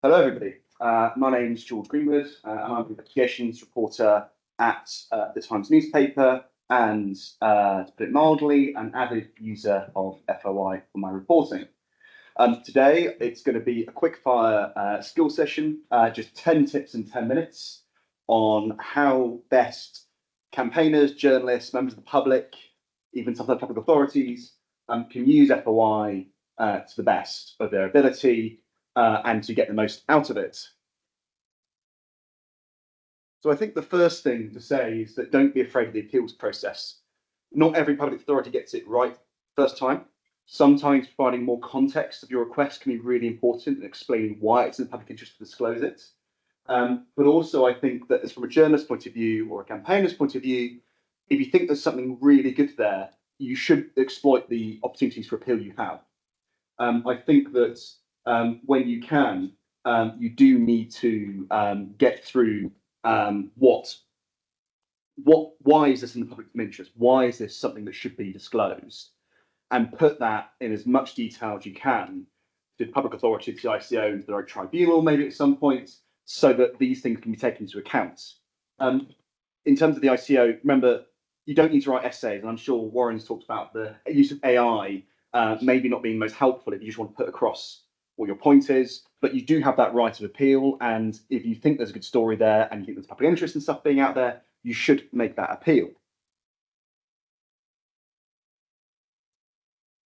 Hello, everybody. My name is George Greenwood, and I'm an investigations reporter at the Times newspaper, and to put it mildly, an avid user of FOI for my reporting. Today, it's going to be a quick fire skill session, just 10 tips in 10 minutes on how best campaigners, journalists, members of the public, even some of the public authorities can use FOI to the best of their ability and to get the most out of it. So I think the first thing to say is that don't be afraid of the appeals process. Not every public authority gets it right first time. Sometimes providing more context of your request can be really important and explaining why it's in the public interest to disclose it. But also I think that as from a journalist's point of view or a campaigner's point of view, if you think there's something really good there, you should exploit the opportunities for appeal you have. I think that when you can, you do need to get through why is this in the public interest? Why is this something that should be disclosed? And put that in as much detail as you can to the public authority, to the ICO, to the right tribunal, maybe at some point, so that these things can be taken into account. In terms of the ICO, remember, you don't need to write essays, and I'm sure Warren's talked about the use of AI maybe not being most helpful if you just want to put across what your point is, but you do have that right of appeal. And if you think there's a good story there and you think there's public interest in stuff being out there, you should make that appeal.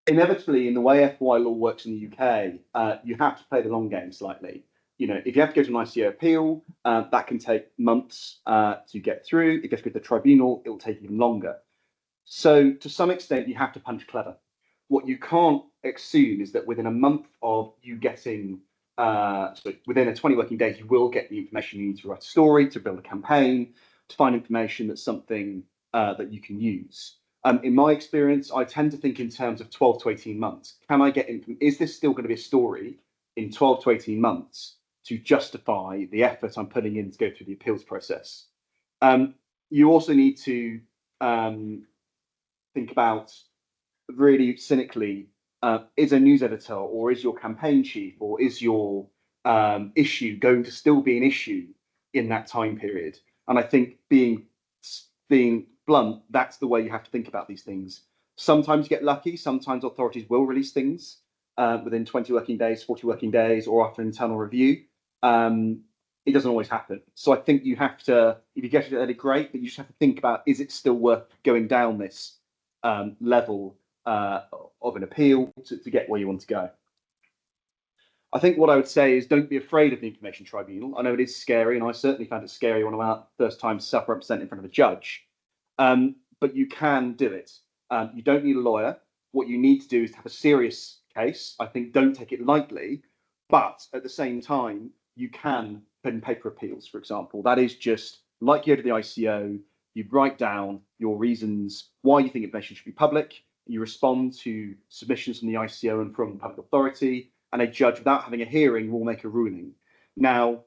Inevitably, in the way FOI law works in the UK, you have to play the long game slightly. You know, if you have to go to an ICO appeal, that can take months to get through. If you have to go to the tribunal, it will take even longer. So to some extent, you have to punch clever. What you can't assume is that within a month of you getting, so within a 20 working days, you will get the information you need to write a story, to build a campaign, to find information that's something that you can use. In my experience, I tend to think in terms of 12 to 18 months. Can I get is this still going to be a story in 12 to 18 months to justify the effort I'm putting in to go through the appeals process? You also need to think about really cynically, is a news editor or is your campaign chief or is your issue going to still be an issue in that time period? And I think being blunt, that's the way you have to think about these things. Sometimes you get lucky. Sometimes authorities will release things within 20 working days, 40 working days, or after an internal review. It doesn't always happen. So I think you have to, if you get it early, great, but you just have to think about, is it still worth going down this level of an appeal to get where you want to go? I think what I would say is don't be afraid of the information tribunal. I know it is scary, and I certainly found it scary when I went out first time self-represent in front of a judge. But you can do it. You don't need a lawyer. What you need to do is have a serious case. I think don't take it lightly, but at the same time, you can pen and paper appeals, for example. That is just like you go to the ICO, you write down your reasons why you think information should be public, you respond to submissions from the ICO and from the public authority, and a judge, without having a hearing, will make a ruling. Now,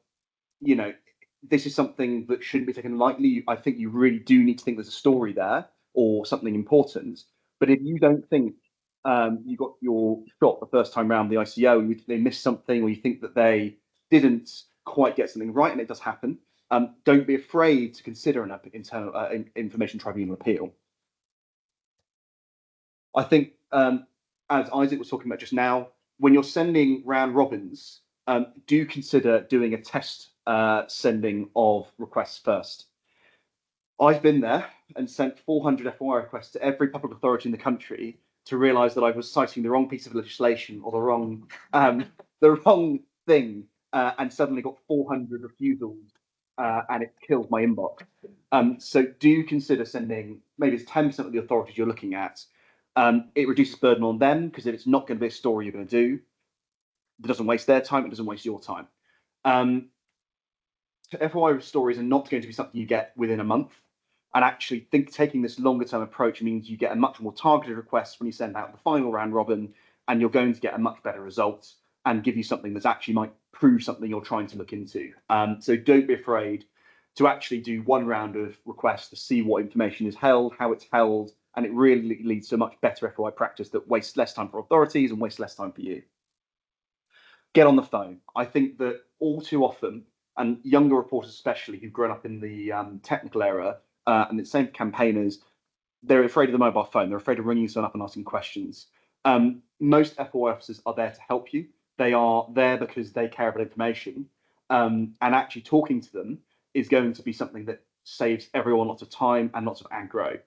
you know, this is something that shouldn't be taken lightly. I think you really do need to think there's a story there or something important. But if you don't think you got your shot the first time around the ICO, and they missed something, or you think that they didn't quite get something right, and it does happen, don't be afraid to consider an internal information tribunal appeal. I think, as Isaac was talking about just now, when you're sending round robins, do consider doing a test sending of requests first. I've been there and sent 400 FOI requests to every public authority in the country to realise that I was citing the wrong piece of legislation or the wrong thing, and suddenly got 400 refusals, and it killed my inbox. So do consider sending, maybe it's 10% of the authorities you're looking at. It reduces burden on them, because if it's not going to be a story you're going to do, it doesn't waste their time, it doesn't waste your time. FOI stories are not going to be something you get within a month. And actually taking this longer term approach means you get a much more targeted request when you send out the final round robin, and you're going to get a much better result and give you something that actually might prove something you're trying to look into. So don't be afraid to actually do one round of requests to see what information is held, how it's held, and it really leads to a much better FOI practice that wastes less time for authorities and wastes less time for you. get on the phone. I think that all too often, and younger reporters especially who've grown up in the technical era, and it's the same for campaigners, they're afraid of the mobile phone. They're afraid of ringing someone up and asking questions. Most FOI officers are there to help you. They are there because they care about information, and actually talking to them is going to be something that saves everyone lots of time and lots of aggro.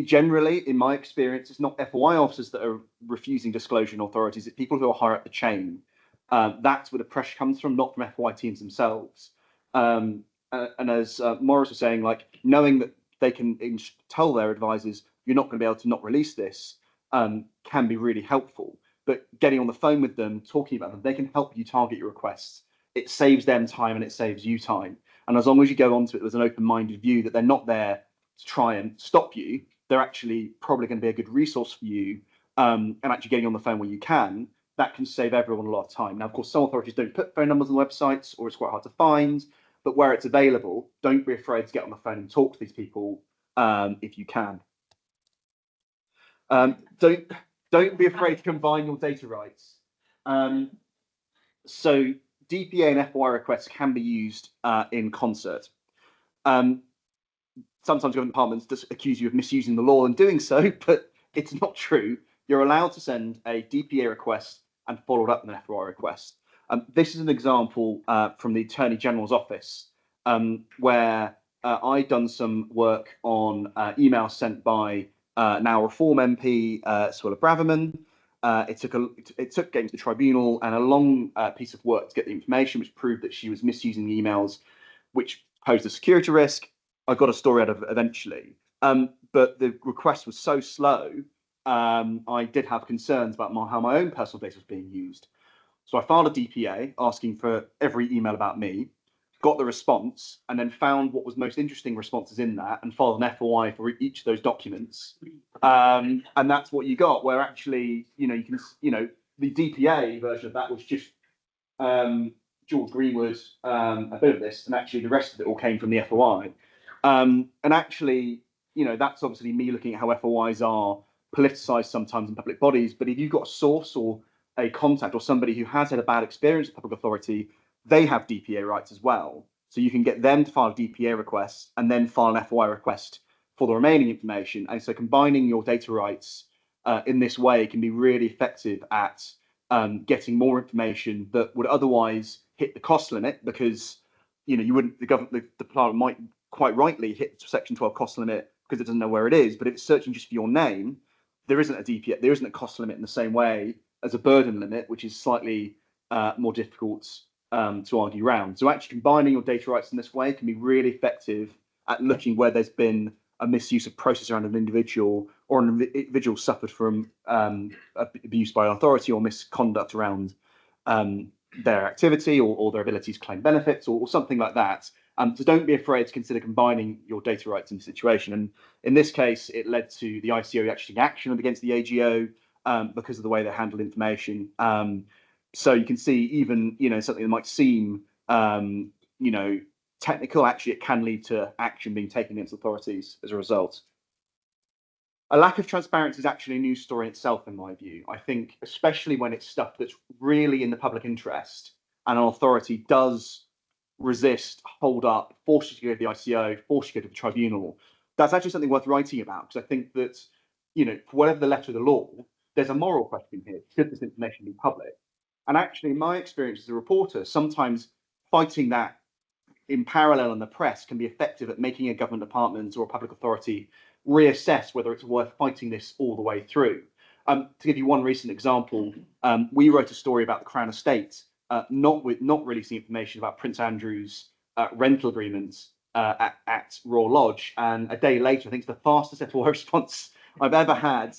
Generally, in my experience, it's not FOI officers that are refusing disclosure in authorities. It's people who are higher up the chain. That's where the pressure comes from, not from FOI teams themselves. And as Morris was saying, like knowing that they can tell their advisors, you're not going to be able to not release this, can be really helpful. But getting on the phone with them, talking about them, they can help you target your requests. It saves them time and it saves you time. And as long as you go onto it with an open-minded view that they're not there to try and stop you, they're actually probably going to be a good resource for you, and actually getting on the phone where you can, that can save everyone a lot of time. Now, of course, some authorities don't put phone numbers on websites, or it's quite hard to find, but where it's available, don't be afraid to get on the phone and talk to these people if you can. Don't be afraid to combine your data rights. So DPA and FOI requests can be used in concert. Sometimes government departments just accuse you of misusing the law in doing so, but it's not true. You're allowed to send a DPA request and follow it up with an FOI request. This is an example from the Attorney General's office, where I'd done some work on emails sent by now Reform MP Suella Braverman. It took getting to the tribunal and a long piece of work to get the information, which proved that she was misusing the emails, which posed a security risk. I got a story out of it eventually, but the request was so slow. I did have concerns about how my own personal data was being used. So I filed a DPA asking for every email about me, got the response, and then found what was most interesting responses in that and filed an FOI for each of those documents. And that's what you got, where actually, you can, the DPA version of that was just George Greenwood, a bit of this, and actually the rest of it all came from the FOI. And actually, that's obviously me looking at how FOIs are politicized sometimes in public bodies. But if you've got a source or a contact or somebody who has had a bad experience with public authority, they have DPA rights as well. So you can get them to file a DPA request and then file an FOI request for the remaining information. And so combining your data rights in this way can be really effective at getting more information that would otherwise hit the cost limit, because you wouldn't, the department might quite rightly hit the Section 12 cost limit because it doesn't know where it is. But if it's searching just for your name, there isn't a DPA, there isn't a cost limit in the same way as a burden limit, which is slightly more difficult to argue around. So actually combining your data rights in this way can be really effective at looking where there's been a misuse of process around an individual, or an individual suffered from abuse by authority or misconduct around their activity or their ability to claim benefits or something like that. So don't be afraid to consider combining your data rights in the situation. And in this case, it led to the ICO actually taking action against the AGO because of the way they handle information. So you can see even, something that might seem, technical, actually it can lead to action being taken against authorities as a result. A lack of transparency is actually a news story in itself, in my view. I think, especially when it's stuff that's really in the public interest and an authority does resist, hold up, force you to go to the ICO, force you to go to the tribunal, that's actually something worth writing about, because I think that, for whatever the letter of the law, there's a moral question here. Should this information be public? And actually, in my experience as a reporter, sometimes fighting that in parallel in the press can be effective at making a government department or a public authority reassess whether it's worth fighting this all the way through. To give you one recent example, we wrote a story about the Crown Estate not releasing information about Prince Andrew's rental agreements at Royal Lodge, and a day later, I think it's the fastest FOI response I've ever had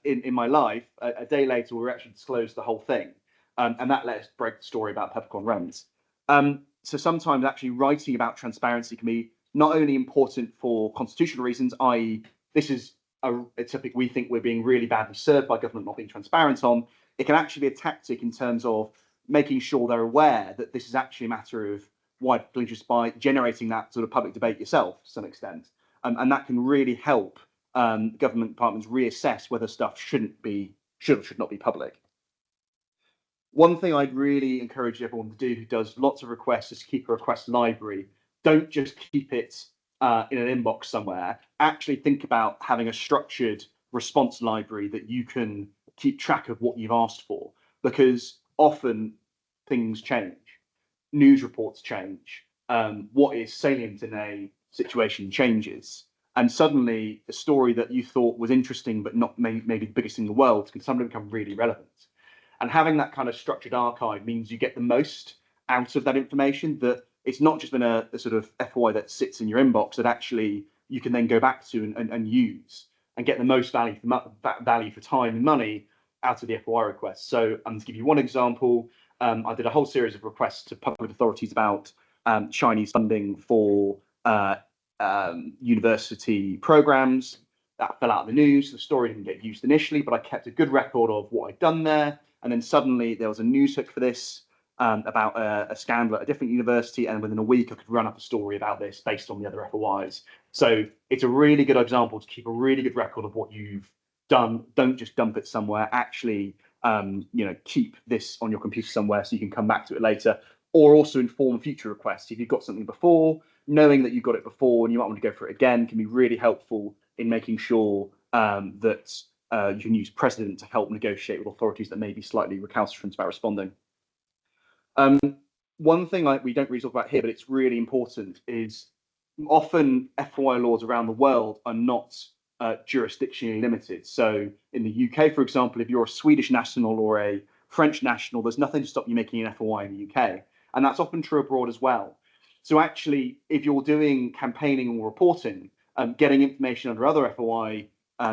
in my life. A day later, we actually disclosed the whole thing, and that let us break the story about peppercorn rents. So sometimes actually writing about transparency can be not only important for constitutional reasons, i.e. this is a topic we think we're being really badly served by government not being transparent on. It can actually be a tactic in terms of making sure they're aware that this is actually a matter of wide interest by generating that sort of public debate yourself to some extent. And that can really help government departments reassess whether stuff should or should not be public. One thing I'd really encourage everyone to do who does lots of requests is keep a request library. Don't just keep it in an inbox somewhere. Actually think about having a structured response library that you can keep track of what you've asked for, because often things change, news reports change, what is salient in a situation changes. And suddenly, a story that you thought was interesting but not maybe the biggest in the world can suddenly become really relevant. And having that kind of structured archive means you get the most out of that information, that it's not just been a sort of FOI that sits in your inbox, that actually you can then go back to and use and get the most value for time and money out of the FOI request. So to give you one example, I did a whole series of requests to public authorities about Chinese funding for university programs. That fell out of the news. The story didn't get used initially, but I kept a good record of what I'd done there. And then suddenly there was a news hook for this about a scandal at a different university. And within a week, I could run up a story about this based on the other FOIs. So it's a really good example to keep a really good record of what you've done. Don't just dump it somewhere. Actually, keep this on your computer somewhere so you can come back to it later, or also inform future requests. If you've got something before, knowing that you've got it before and you might want to go for it again can be really helpful in making sure that you can use precedent to help negotiate with authorities that may be slightly recalcitrant about responding. One thing we don't really talk about here, but it's really important, is often FOI laws around the world are not jurisdictionally limited. So in the UK, for example, if you're a Swedish national or a French national, there's nothing to stop you making an FOI in the UK. And that's often true abroad as well. So actually, if you're doing campaigning or reporting, getting information under other FOI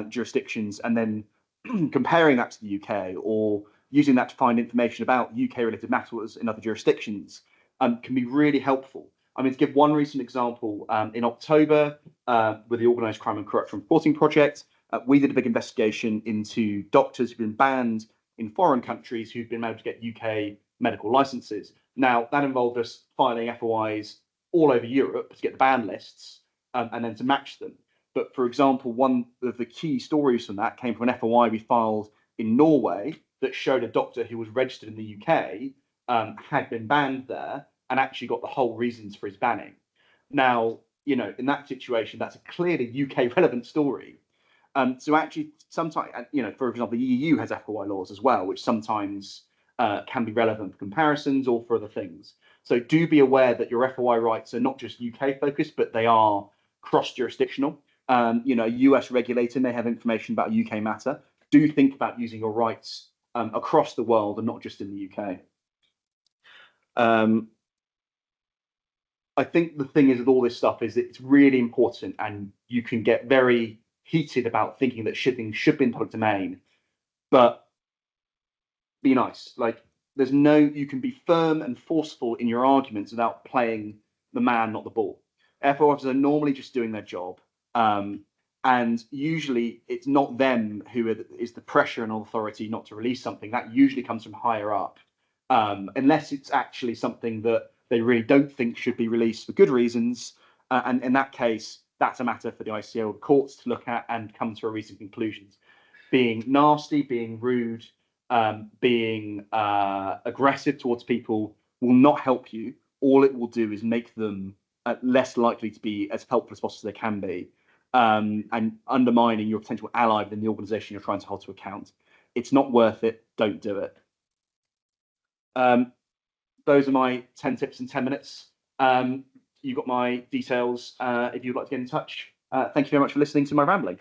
jurisdictions and then comparing that to the UK, or using that to find information about UK-related matters in other jurisdictions, can be really helpful. I mean, to give one recent example, in October, with the Organised Crime and Corruption Reporting Project, we did a big investigation into doctors who've been banned in foreign countries who've been able to get UK medical licenses. Now, that involved us filing FOIs all over Europe to get the ban lists and then to match them. But for example, one of the key stories from that came from an FOI we filed in Norway that showed a doctor who was registered in the UK had been banned there and actually got the whole reasons for his banning. Now, in that situation, that's a clearly UK relevant story. So actually, sometimes, for example, the EU has FOI laws as well, which sometimes can be relevant for comparisons or for other things. So do be aware that your FOI rights are not just UK focused, but they are cross-jurisdictional. A US regulator may have information about a UK matter. Do think about using your rights across the world and not just in the UK. I think the thing is with all this stuff is it's really important, and you can get very heated about thinking that things should be in public domain, but be nice. Like, you can be firm and forceful in your arguments without playing the man, not the ball. FO officers are normally just doing their job. And usually it's not them who is the pressure and authority not to release something. That usually comes from higher up, unless it's actually something that they really don't think should be released for good reasons. And in that case, that's a matter for the ICO or the courts to look at and come to a reasoned conclusions. Being nasty, being rude, being aggressive towards people will not help you. All it will do is make them less likely to be as helpful as possible as they can be, and undermining your potential ally within the organization you're trying to hold to account. It's not worth it. Don't do it. Those are my 10 tips in 10 minutes. You've got my details if you'd like to get in touch. Thank you very much for listening to my rambling.